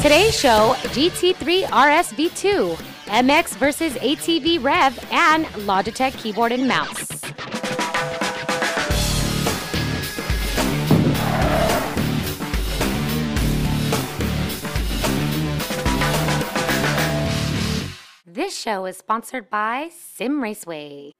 today's show, GT3 RS V2, MX versus ATV Rev, and Logitech keyboard and mouse. This show is sponsored by Sim Raceway.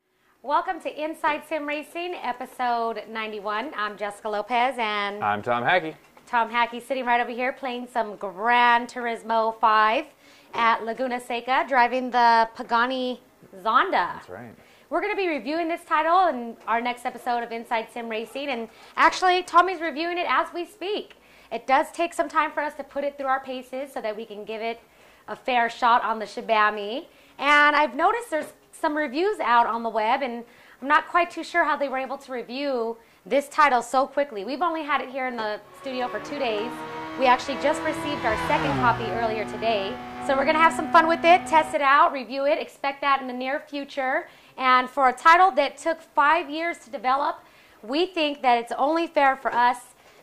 Welcome to Inside Sim Racing, episode 91. I'm Jessica Lopez, and I'm Tom Hackey. Tom Hackey sitting right over here playing some Gran Turismo 5 at Laguna Seca, driving the Pagani Zonda. That's right. We're going to be reviewing this title in our next episode of Inside Sim Racing, and actually Tommy's reviewing it as we speak. It does take some time for us to put it through our paces so that we can give it a fair shot on the Shibami. And I've noticed there's some reviews out on the web, and I'm not quite too sure how they were able to review this title so quickly. We've only had it here in the studio for 2 days. We actually just received our second copy earlier today. So we're gonna have some fun with it, test it out, review it, expect that in the near future. And for a title that took 5 years to develop, we think that it's only fair for us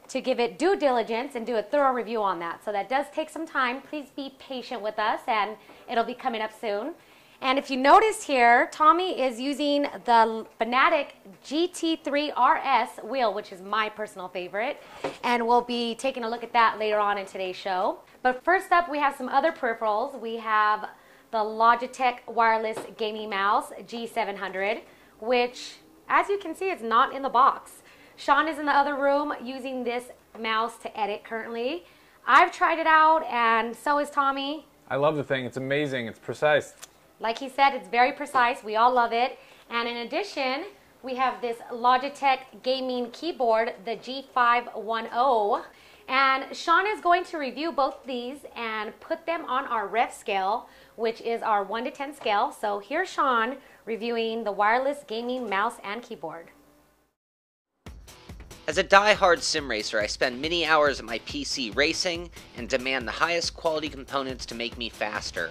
to give it due diligence and do a thorough review on that. So that does take some time. Please be patient with us, and it'll be coming up soon. And if you notice here, Tommy is using the Fanatec GT3 RS wheel, which is my personal favorite, and we'll be taking a look at that later on in today's show. But first up, we have some other peripherals. We have the Logitech wireless gaming mouse G700, which, as you can see, is not in the box. Shaun is in the other room using this mouse to edit currently. I've tried it out, and so is Tommy. I love the thing. It's amazing. It's precise. Like he said, it's very precise. We all love it. And in addition, we have this Logitech gaming keyboard, the G510. And Shaun is going to review both these and put them on our ref scale, which is our 1 to 10 scale. So here's Shaun reviewing the wireless gaming mouse and keyboard. As a die-hard sim racer, I spend many hours at my PC racing and demand the highest quality components to make me faster.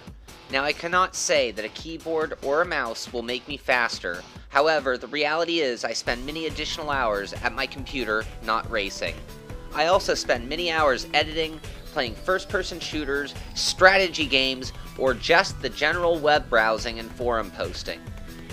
Now, I cannot say that a keyboard or a mouse will make me faster. However, the reality is I spend many additional hours at my computer not racing. I also spend many hours editing, playing first-person shooters, strategy games, or just the general web browsing and forum posting.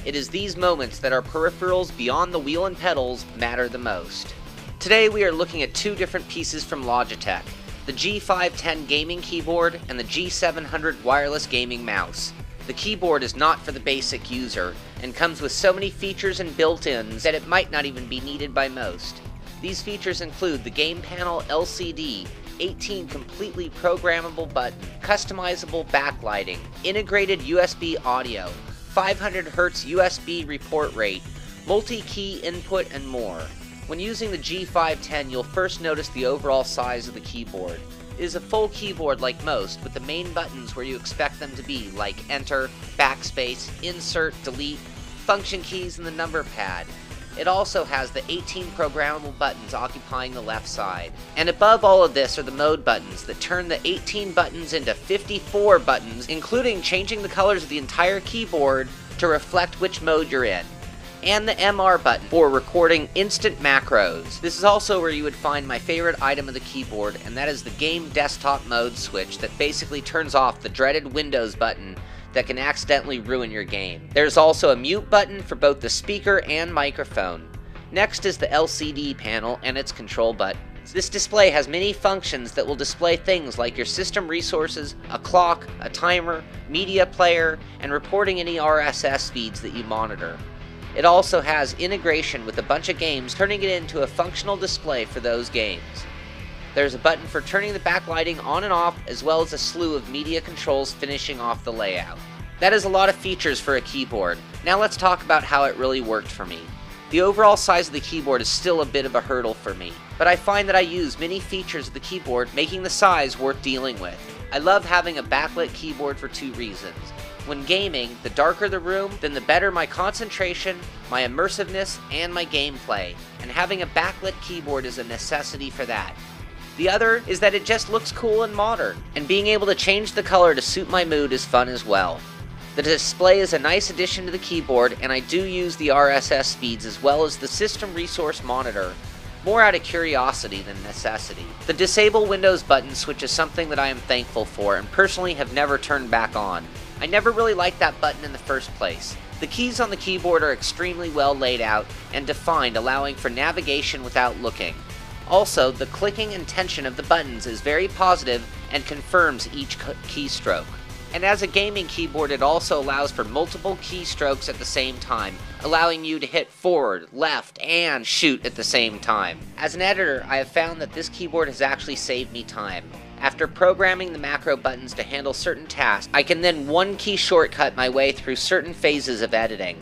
It is these moments that our peripherals beyond the wheel and pedals matter the most. Today we are looking at two different pieces from Logitech, the G510 gaming keyboard and the G700 wireless gaming mouse. The keyboard is not for the basic user and comes with so many features and built-ins that it might not even be needed by most. These features include the game panel LCD, 18 completely programmable buttons, customizable backlighting, integrated USB audio, 500 Hz USB report rate, multi-key input, and more. When using the G510, you'll first notice the overall size of the keyboard. It is a full keyboard like most, with the main buttons where you expect them to be, like Enter, Backspace, Insert, Delete, function keys, and the number pad. It also has the 18 programmable buttons occupying the left side. And above all of this are the mode buttons that turn the 18 buttons into 54 buttons, including changing the colors of the entire keyboard to reflect which mode you're in. And the MR button for recording instant macros. This is also where you would find my favorite item of the keyboard, and that is the game desktop mode switch that basically turns off the dreaded Windows button that can accidentally ruin your game. There's also a mute button for both the speaker and microphone. Next is the LCD panel and its control buttons. This display has many functions that will display things like your system resources, a clock, a timer, media player, and reporting any RSS feeds that you monitor. It also has integration with a bunch of games, turning it into a functional display for those games. There's a button for turning the backlighting on and off, as well as a slew of media controls finishing off the layout. That is a lot of features for a keyboard. Now let's talk about how it really worked for me. The overall size of the keyboard is still a bit of a hurdle for me, but I find that I use many features of the keyboard, making the size worth dealing with. I love having a backlit keyboard for two reasons. When gaming, the darker the room, then the better my concentration, my immersiveness, and my gameplay, and having a backlit keyboard is a necessity for that. The other is that it just looks cool and modern, and being able to change the color to suit my mood is fun as well. The display is a nice addition to the keyboard, and I do use the RSS feeds as well as the system resource monitor. more out of curiosity than necessity. The disable Windows button switch is something that I am thankful for and personally have never turned back on. I never really liked that button in the first place. The keys on the keyboard are extremely well laid out and defined, allowing for navigation without looking. Also, the clicking and tension of the buttons is very positive and confirms each keystroke. And as a gaming keyboard, it also allows for multiple keystrokes at the same time, allowing you to hit forward, left, and shoot at the same time. As an editor, I have found that this keyboard has actually saved me time. After programming the macro buttons to handle certain tasks, I can then one-key shortcut my way through certain phases of editing.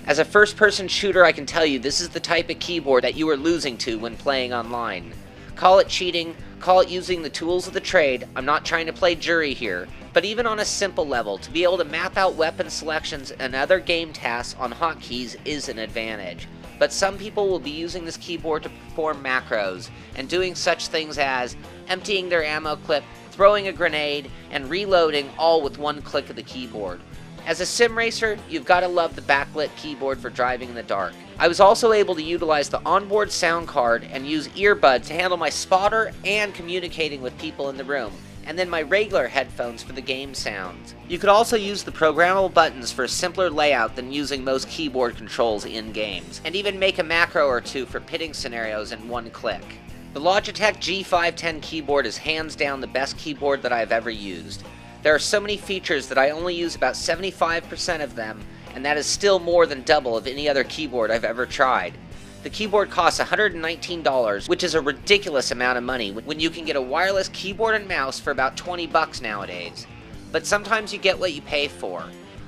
As a first-person shooter, I can tell you this is the type of keyboard that you are losing to when playing online. Call it cheating, call it using the tools of the trade, I'm not trying to play jury here, but even on a simple level, to be able to map out weapon selections and other game tasks on hotkeys is an advantage. But some people will be using this keyboard to perform macros, and doing such things as emptying their ammo clip, throwing a grenade, and reloading all with one click of the keyboard. As a sim racer, you've got to love the backlit keyboard for driving in the dark. I was also able to utilize the onboard sound card and use earbuds to handle my spotter and communicating with people in the room, and then my regular headphones for the game sounds. You could also use the programmable buttons for a simpler layout than using most keyboard controls in games, and even make a macro or two for pitting scenarios in one click. The Logitech G510 keyboard is hands down the best keyboard that I have ever used. There are so many features that I only use about 75% of them, and that is still more than double of any other keyboard I've ever tried. The keyboard costs $119, which is a ridiculous amount of money when you can get a wireless keyboard and mouse for about 20 bucks nowadays. But sometimes you get what you pay for.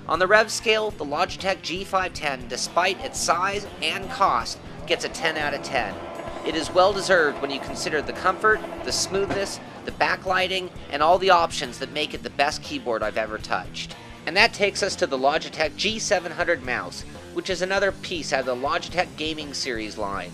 On the rev scale, the Logitech G510, despite its size and cost, gets a 10 out of 10. It is well deserved when you consider the comfort, the smoothness, the backlighting, and all the options that make it the best keyboard I've ever touched. And that takes us to the Logitech G700 mouse, which is another piece out of the Logitech Gaming Series line.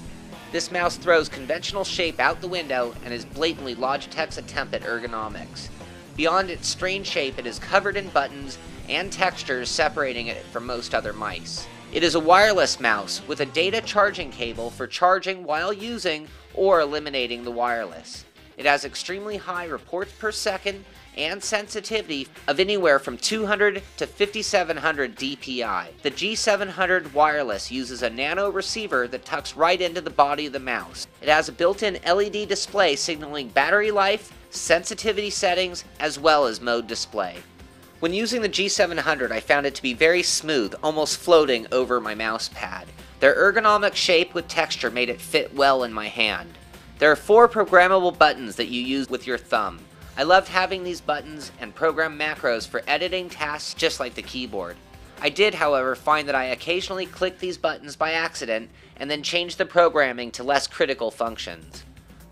This mouse throws conventional shape out the window and is blatantly Logitech's attempt at ergonomics. Beyond its strange shape, it is covered in buttons and textures separating it from most other mice. It is a wireless mouse with a data charging cable for charging while using or eliminating the wireless. It has extremely high reports per second and sensitivity of anywhere from 200 to 5700 dpi. The G700 wireless uses a nano receiver that tucks right into the body of the mouse. It has a built-in LED display signaling battery life, sensitivity settings, as well as mode display. When using the G700, I found it to be very smooth, almost floating over my mouse pad. Their ergonomic shape with texture made it fit well in my hand. There are 4 programmable buttons that you use with your thumb. I loved having these buttons and program macros for editing tasks just like the keyboard. I did, however, find that I occasionally clicked these buttons by accident and then changed the programming to less critical functions.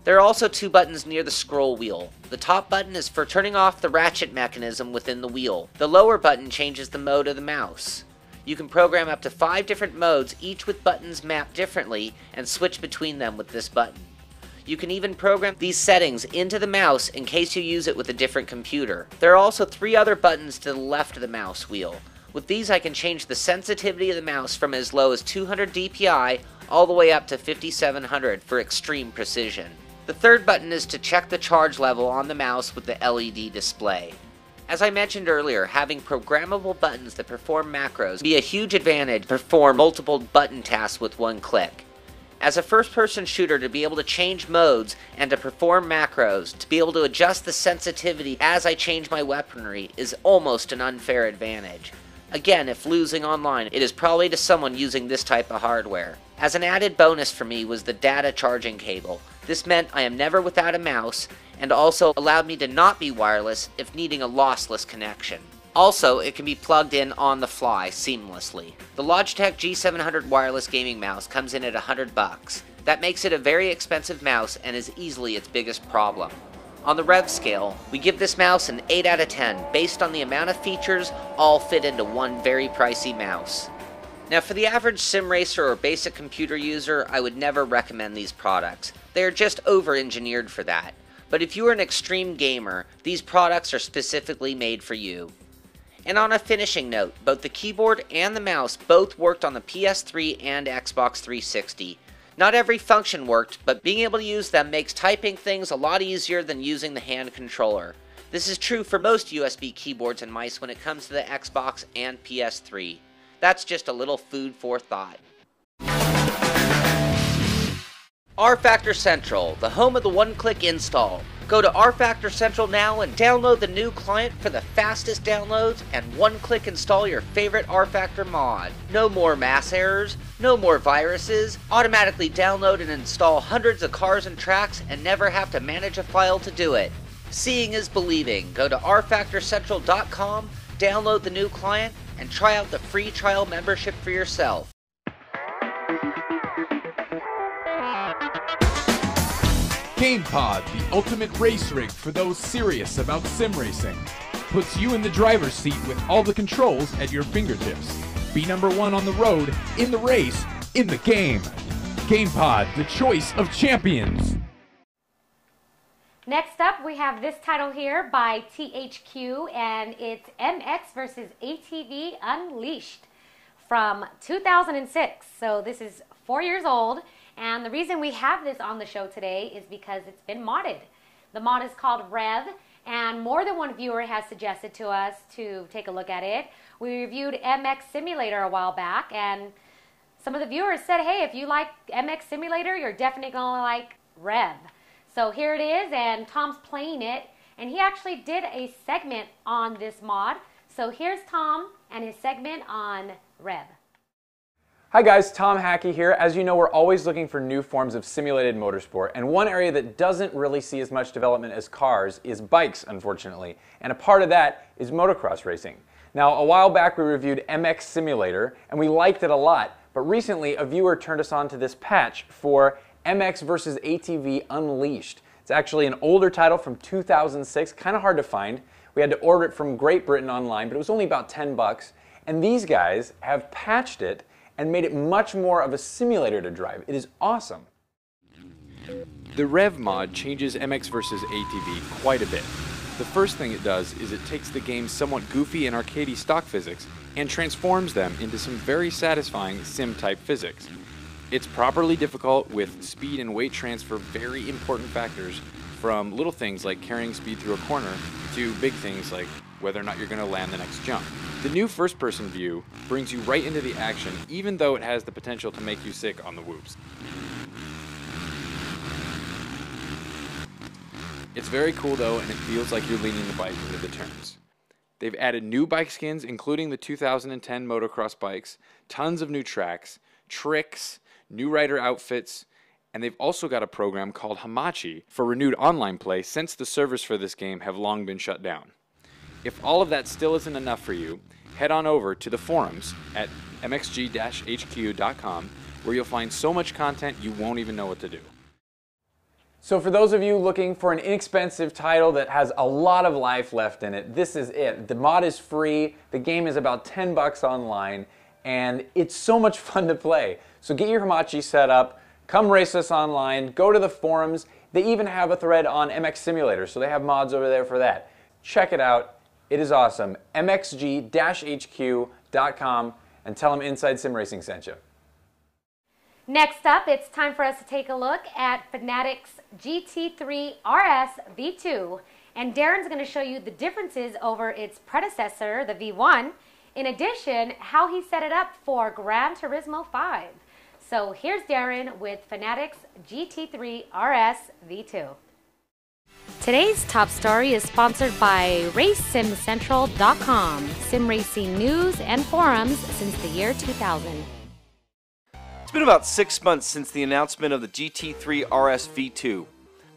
There are also 2 buttons near the scroll wheel. The top button is for turning off the ratchet mechanism within the wheel. The lower button changes the mode of the mouse. You can program up to 5 different modes, each with buttons mapped differently, and switch between them with this button. You can even program these settings into the mouse in case you use it with a different computer. There are also 3 other buttons to the left of the mouse wheel. With these I can change the sensitivity of the mouse from as low as 200 dpi all the way up to 5700 for extreme precision. The third button is to check the charge level on the mouse with the LED display. As I mentioned earlier, having programmable buttons that perform macros can be a huge advantage to perform multiple button tasks with one click. As a first-person shooter, to be able to change modes and to perform macros, to be able to adjust the sensitivity as I change my weaponry is almost an unfair advantage. Again, if losing online, it is probably to someone using this type of hardware. As an added bonus for me was the data charging cable. This meant I am never without a mouse, and also allowed me to not be wireless if needing a lossless connection. Also, it can be plugged in on the fly seamlessly. The Logitech G700 wireless gaming mouse comes in at $100. That makes it a very expensive mouse and is easily its biggest problem. On the rev scale, we give this mouse an 8 out of 10 based on the amount of features all fit into one very pricey mouse. Now for the average sim racer or basic computer user, I would never recommend these products. They are just over-engineered for that. But if you are an extreme gamer, these products are specifically made for you. And on a finishing note, both the keyboard and the mouse both worked on the PS3 and Xbox 360. Not every function worked, but being able to use them makes typing things a lot easier than using the hand controller. This is true for most USB keyboards and mice when it comes to the Xbox and PS3. That's just a little food for thought. rFactor Central, the home of the one-click install. Go to rFactor Central now and download the new client for the fastest downloads and one-click install your favorite rFactor mod. No more mass errors, no more viruses, automatically download and install hundreds of cars and tracks and never have to manage a file to do it. Seeing is believing. Go to rFactorCentral.com, download the new client, and try out the free trial membership for yourself. GamePod, the ultimate race rig for those serious about sim racing. Puts you in the driver's seat with all the controls at your fingertips. Be number one on the road, in the race, in the game. GamePod, the choice of champions. Next up, we have this title here by THQ, and it's MX versus ATV Unleashed from 2006. So this is 4 years old. And the reason we have this on the show today is because it's been modded. The mod is called Rev, and more than one viewer has suggested to us to take a look at it. We reviewed MX Simulator a while back, and some of the viewers said, hey, if you like MX Simulator, you're definitely going to like Rev. So here it is, and Tom's playing it, and he actually did a segment on this mod. So here's Tom and his segment on Rev. Hi guys, Tom Hackey here. As you know, we're always looking for new forms of simulated motorsport, and one area that doesn't really see as much development as cars is bikes, unfortunately. And a part of that is motocross racing. Now, a while back we reviewed MX Simulator, and we liked it a lot, but recently a viewer turned us on to this patch for MX versus ATV Unleashed. It's actually an older title from 2006, kind of hard to find. We had to order it from Great Britain online, but it was only about 10 bucks. And these guys have patched it and made it much more of a simulator to drive. It is awesome. The Rev mod changes MX vs. ATV quite a bit. The first thing it does is it takes the game's somewhat goofy and arcadey stock physics and transforms them into some very satisfying sim-type physics. It's properly difficult with speed and weight transfer, very important factors, from little things like carrying speed through a corner to big things like whether or not you're going to land the next jump. The new first-person view brings you right into the action, even though it has the potential to make you sick on the whoops. It's very cool though, and it feels like you're leaning the bike into the turns. They've added new bike skins, including the 2010 motocross bikes, tons of new tracks, tricks, new rider outfits, and they've also got a program called Hamachi for renewed online play since the servers for this game have long been shut down. If all of that still isn't enough for you, head on over to the forums at mxg-hq.com where you'll find so much content you won't even know what to do. So for those of you looking for an inexpensive title that has a lot of life left in it, this is it. The mod is free, the game is about 10 bucks online, and it's so much fun to play. So get your Hamachi set up, come race us online, go to the forums. They even have a thread on MX Simulator, so they have mods over there for that. Check it out. It is awesome. mxg-hq.com and tell them Inside Sim Racing sent you. Next up, it's time for us to take a look at Fanatec's GT3 RS V2. And Darren's going to show you the differences over its predecessor, the V1. In addition, how he set it up for Gran Turismo 5. So here's Darren with Fanatec's GT3 RS V2. Today's top story is sponsored by RaceSimCentral.com, sim racing news and forums since the year 2000. It's been about 6 months since the announcement of the GT3 RS V2.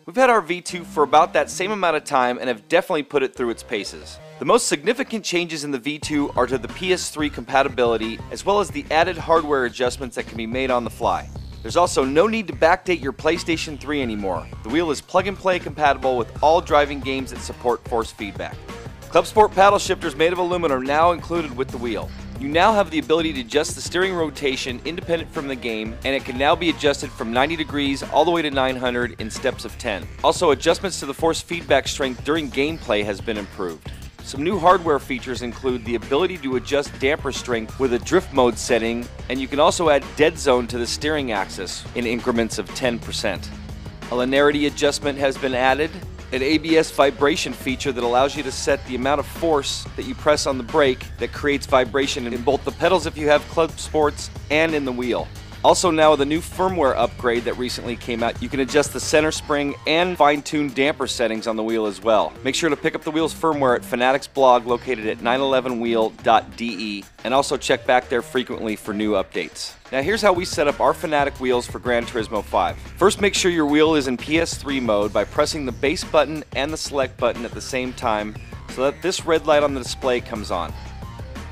We've had our V2 for about that same amount of time and have definitely put it through its paces. The most significant changes in the V2 are to the PS3 compatibility as well as the added hardware adjustments that can be made on the fly. There's also no need to backdate your PlayStation 3 anymore. The wheel is plug-and-play compatible with all driving games that support force feedback. Club Sport paddle shifters made of aluminum are now included with the wheel. You now have the ability to adjust the steering rotation independent from the game, and it can now be adjusted from 90 degrees all the way to 900 in steps of 10. Also, adjustments to the force feedback strength during gameplay has been improved. Some new hardware features include the ability to adjust damper strength with a drift mode setting, and you can also add dead zone to the steering axis in increments of 10%. A linearity adjustment has been added, an ABS vibration feature that allows you to set the amount of force that you press on the brake that creates vibration in both the pedals if you have club sports and in the wheel. Also now with a new firmware upgrade that recently came out, you can adjust the center spring and fine-tune damper settings on the wheel as well. Make sure to pick up the wheel's firmware at Fanatec's blog located at 911wheel.de, and also check back there frequently for new updates. Now here's how we set up our Fanatec wheels for Gran Turismo 5. First, make sure your wheel is in PS3 mode by pressing the base button and the select button at the same time so that this red light on the display comes on.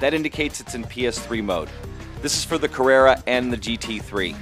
That indicates it's in PS3 mode. This is for the Carrera and the GT3.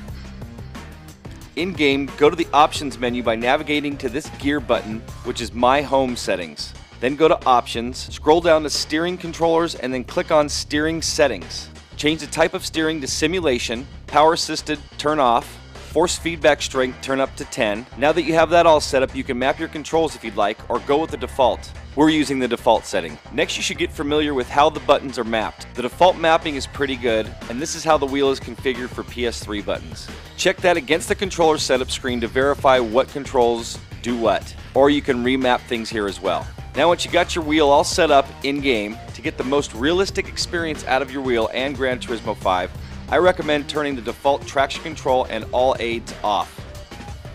In-game, go to the Options menu by navigating to this gear button, which is My Home Settings. Then go to Options, scroll down to Steering Controllers, and then click on Steering Settings. Change the type of steering to Simulation, Power Assisted, turn off, Force Feedback Strength, turn up to 10. Now that you have that all set up, you can map your controls if you'd like, or go with the default. We're using the default setting. Next, you should get familiar with how the buttons are mapped. The default mapping is pretty good, and this is how the wheel is configured for PS3 buttons. Check that against the controller setup screen to verify what controls do what, or you can remap things here as well. Now once you got your wheel all set up in-game, to get the most realistic experience out of your wheel and Gran Turismo 5, I recommend turning the default traction control and all aids off.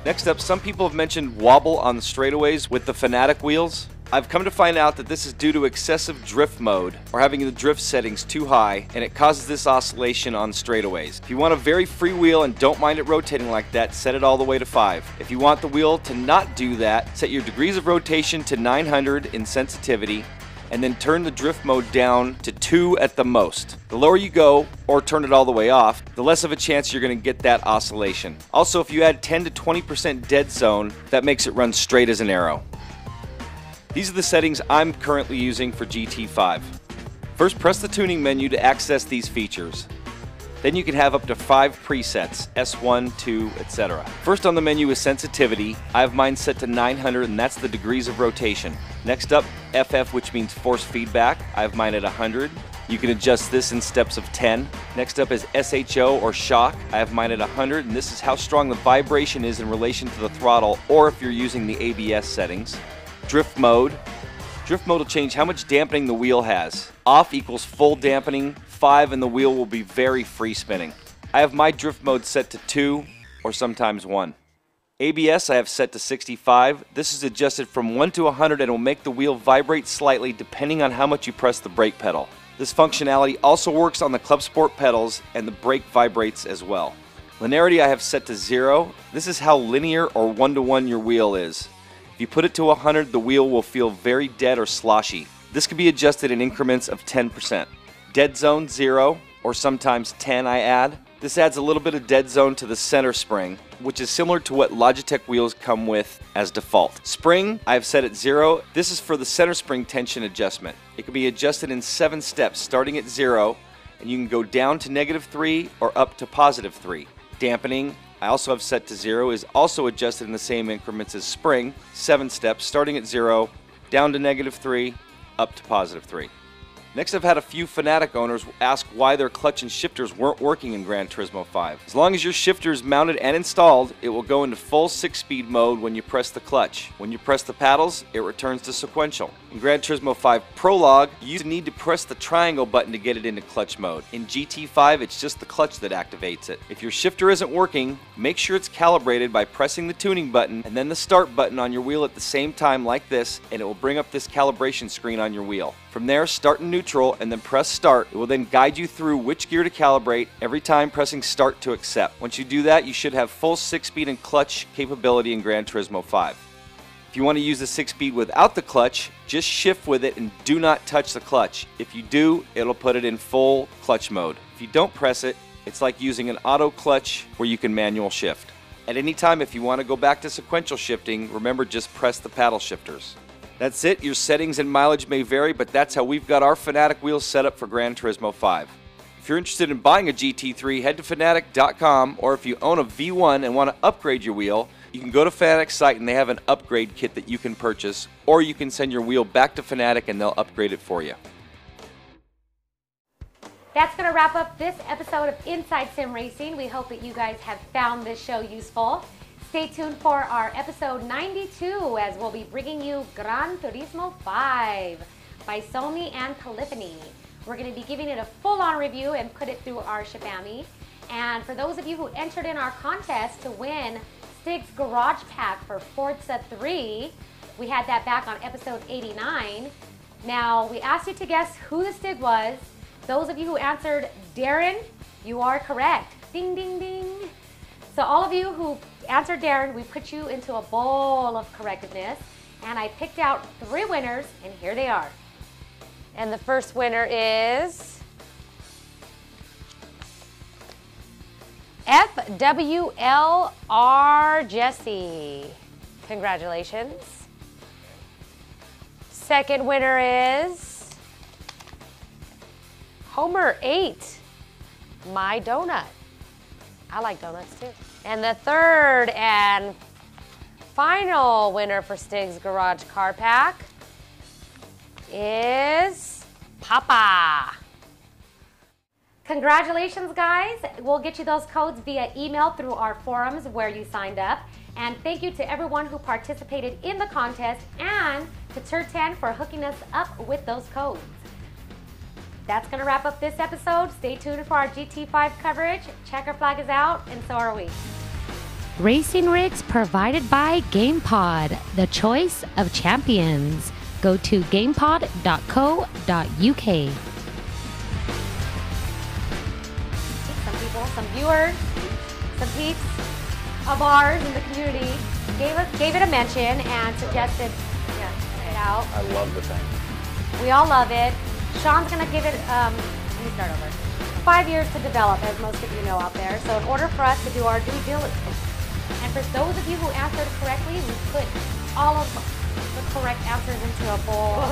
Next up, some people have mentioned wobble on the straightaways with the Fanatec wheels. I've come to find out that this is due to excessive drift mode, or having the drift settings too high, and it causes this oscillation on straightaways. If you want a very free wheel and don't mind it rotating like that, set it all the way to 5. If you want the wheel to not do that, set your degrees of rotation to 900 in sensitivity, and then turn the drift mode down to 2 at the most. The lower you go, or turn it all the way off, the less of a chance you're going to get that oscillation. Also, if you add 10 to 20% dead zone, that makes it run straight as an arrow. These are the settings I'm currently using for GT5. First, press the tuning menu to access these features. Then you can have up to 5 presets, S1, 2, etc. First on the menu is sensitivity. I have mine set to 900, and that's the degrees of rotation. Next up, FF, which means force feedback. I have mine at 100. You can adjust this in steps of 10. Next up is SHO, or shock. I have mine at 100, and this is how strong the vibration is in relation to the throttle, or if you're using the ABS settings. Drift mode. Drift mode will change how much dampening the wheel has. Off equals full dampening, 5 and the wheel will be very free spinning. I have my drift mode set to 2 or sometimes 1. ABS I have set to 65. This is adjusted from 1 to 100 and will make the wheel vibrate slightly depending on how much you press the brake pedal. This functionality also works on the Club Sport pedals, and the brake vibrates as well. Linearity I have set to 0. This is how linear or 1-to-1 your wheel is. If you put it to 100, the wheel will feel very dead or sloshy. This can be adjusted in increments of 10%. Dead zone 0, or sometimes 10 I add. This adds a little bit of dead zone to the center spring, which is similar to what Logitech wheels come with as default. Spring, I have set at 0. This is for the center spring tension adjustment. It can be adjusted in 7 steps, starting at 0, and you can go down to -3 or up to +3. Dampening, I also have set to 0, is also adjusted in the same increments as spring, 7 steps, starting at 0, down to -3, up to +3. Next, I've had a few Fanatec owners ask why their clutch and shifters weren't working in Gran Turismo 5. As long as your shifter is mounted and installed, it will go into full 6-speed mode when you press the clutch. When you press the paddles, it returns to sequential. In Gran Turismo 5 Prologue, you need to press the triangle button to get it into clutch mode. In GT5, it's just the clutch that activates it. If your shifter isn't working, make sure it's calibrated by pressing the tuning button and then the start button on your wheel at the same time like this, and it will bring up this calibration screen on your wheel. From there, start in neutral and then press start. It will then guide you through which gear to calibrate, every time pressing start to accept. Once you do that, you should have full 6-speed and clutch capability in Gran Turismo 5. If you want to use the 6-speed without the clutch, just shift with it and do not touch the clutch. If you do, it'll put it in full clutch mode. If you don't press it, it's like using an auto clutch where you can manual shift. At any time, if you want to go back to sequential shifting, remember, just press the paddle shifters. That's it. Your settings and mileage may vary, but that's how we've got our Fanatec wheels set up for Gran Turismo 5. If you're interested in buying a GT3, head to Fanatec.com, or if you own a V1 and want to upgrade your wheel, You can go to Fanatec's site and they have an upgrade kit that you can purchase, or you can send your wheel back to Fanatec and they'll upgrade it for you. That's going to wrap up this episode of Inside Sim Racing. We hope that you guys have found this show useful. Stay tuned for our episode 92 as we'll be bringing you Gran Turismo 5 by Sony and Polyphony. We're going to be giving it a full-on review and put it through our Shabami. And for those of you who entered in our contest to win Stig's Garage Pack for Forza 3, we had that back on episode 89. Now, we asked you to guess who the Stig was. Those of you who answered Darren, you are correct. Ding, ding, ding. So all of you who answered Darren, we put you into a bowl of correctness. And I picked out 3 winners, and here they are. And the first winner is FWLR Jesse. Congratulations. Second winner is Homer 8. My donut. I like donuts too. And the third and final winner for Stig's Garage Car Pack is Papa. Congratulations, guys. We'll get you those codes via email through our forums where you signed up. And thank you to everyone who participated in the contest and to Tur10 for hooking us up with those codes. That's going to wrap up this episode. Stay tuned for our GT5 coverage. Checker flag is out, and so are we. Racing rigs provided by GamePod, the choice of champions. Go to gamepod.co.uk. Some people, some viewers, some peeps of ours in the community gave it a mention and suggested, check it out. I love the thing. We all love it. Shaun's gonna give it, let me start over, 5 years to develop, as most of you know out there. So in order for us to do our due diligence, and for those of you who answered correctly, we put all of the correct answers into a bowl.